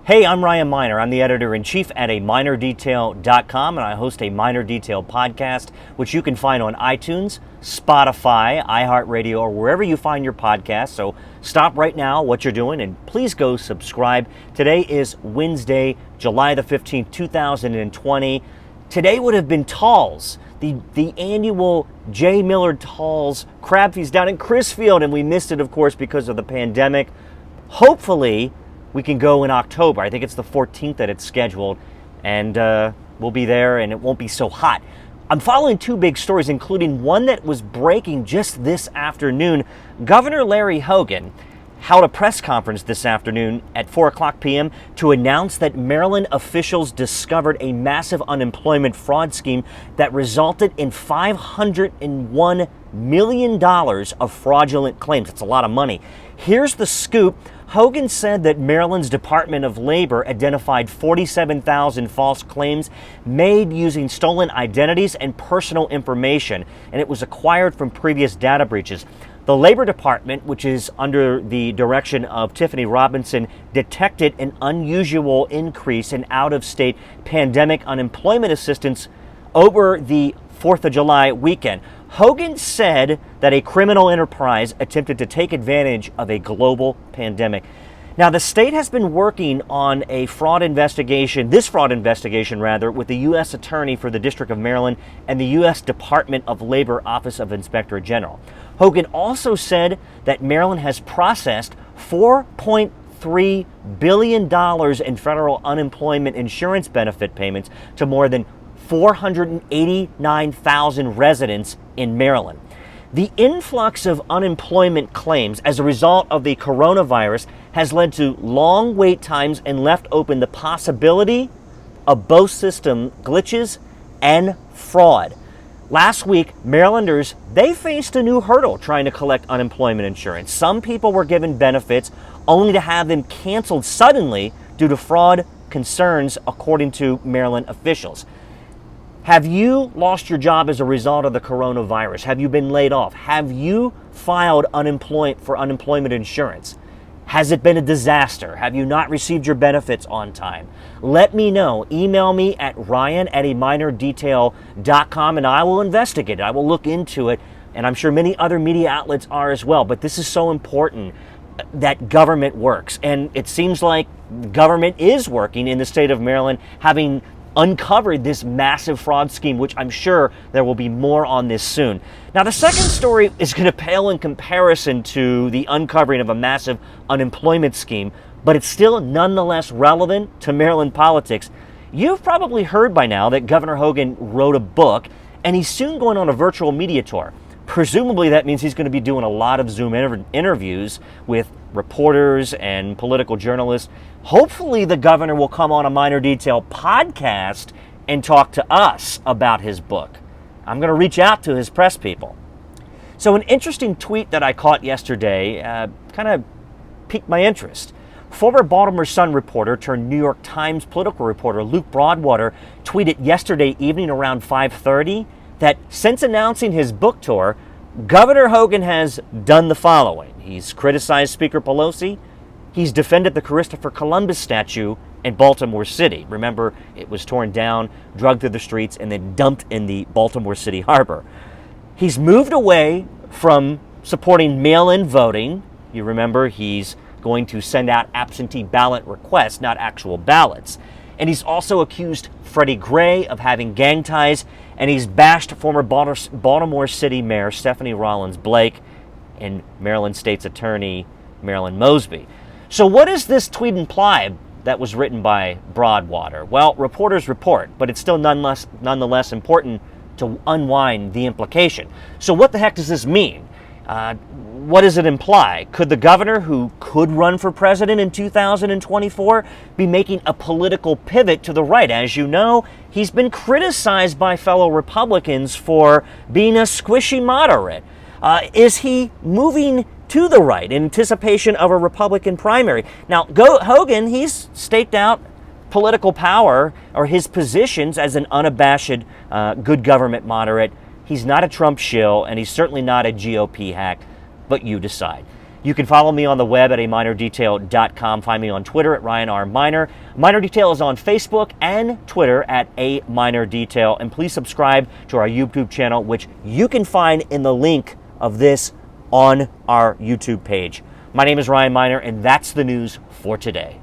Hey, I'm Ryan Miner. I'm the editor-in-chief at aminordetail.com, and I host a Minor Detail podcast, which you can find on iTunes, Spotify, iHeartRadio, or wherever you find your podcasts. So stop right now what you're doing and please go subscribe. Today is Wednesday, July the 15th, 2020. Today would have been Talls, the annual J. Millard Talls Crab Feast down in Crisfield, and we missed it, of course, because of the pandemic. Hopefully, we can go in October. I think it's the 14th that it's scheduled, and we'll be there, and it won't be so hot. I'm following two big stories, including one that was breaking just this afternoon. Governor Larry Hogan held a press conference this afternoon at 4 o'clock p.m. to announce that Maryland officials discovered a massive unemployment fraud scheme that resulted in $501 million of fraudulent claims. It's a lot of money. Here's the scoop. Hogan said that Maryland's Department of Labor identified 47,000 false claims made using stolen identities and personal information, and it was acquired from previous data breaches. The Labor Department, which is under the direction of Tiffany Robinson, detected an unusual increase in out-of-state pandemic unemployment assistance over the 4th of July weekend. Hogan said that a criminal enterprise attempted to take advantage of a global pandemic. Now, the state has been working on this fraud investigation, with the U.S. Attorney for the District of Maryland and the U.S. Department of Labor Office of Inspector General. Hogan also said that Maryland has processed $4.3 billion in federal unemployment insurance benefit payments to more than 489,000 residents in Maryland. The influx of unemployment claims as a result of the coronavirus has led to long wait times and left open the possibility of both system glitches and fraud. Last week, Marylanders, they faced a new hurdle trying to collect unemployment insurance. Some people were given benefits only to have them canceled suddenly due to fraud concerns, according to Maryland officials. Have you lost your job as a result of the coronavirus? Have you been laid off? Have you filed for unemployment insurance? Has it been a disaster? Have you not received your benefits on time? Let me know. Email me at ryan@aminordetail.com and I will investigate it. I will look into it, and I'm sure many other media outlets are as well. But this is so important that government works, and it seems like government is working in the state of Maryland, having uncovered this massive fraud scheme, which I'm sure there will be more on this soon. Now, the second story is going to pale in comparison to the uncovering of a massive unemployment scheme, but it's still nonetheless relevant to Maryland politics. You've probably heard by now that Governor Hogan wrote a book, and he's soon going on a virtual media tour. Presumably that means he's going to be doing a lot of Zoom interviews with reporters and political journalists. Hopefully the governor will come on a Minor Detail podcast and talk to us about his book. I'm going to reach out to his press people. So an interesting tweet that I caught yesterday kind of piqued my interest. Former Baltimore Sun reporter turned New York Times political reporter Luke Broadwater tweeted yesterday evening around 5:30 that since announcing his book tour, Governor Hogan has done the following. He's criticized Speaker Pelosi. He's defended the Christopher Columbus statue in Baltimore City. Remember, it was torn down, dragged through the streets, and then dumped in the Baltimore City harbor. He's moved away from supporting mail-in voting. You remember, he's going to send out absentee ballot requests, not actual ballots. And he's also accused Freddie Gray of having gang ties, and he's bashed former Baltimore City Mayor Stephanie Rollins Blake and Maryland State's Attorney Marilyn Mosby. So what does this tweet imply that was written by Broadwater? Well, reporters report, but it's still nonetheless important to unwind the implication. So what the heck does this mean? What does it imply? Could the governor, who could run for president in 2024, be making a political pivot to the right? As you know, he's been criticized by fellow Republicans for being a squishy moderate. Is he moving to the right in anticipation of a Republican primary? Now, Hogan, he's staked out political power or his positions as an unabashed good government moderate. He's not a Trump shill, and he's certainly not a GOP hack, but you decide. You can follow me on the web at aminordetail.com. Find me on Twitter at Ryan R. Minor. Minor Detail is on Facebook and Twitter at A Minor Detail. And please subscribe to our YouTube channel, which you can find in the link of this on our YouTube page. My name is Ryan Minor, and that's the news for today.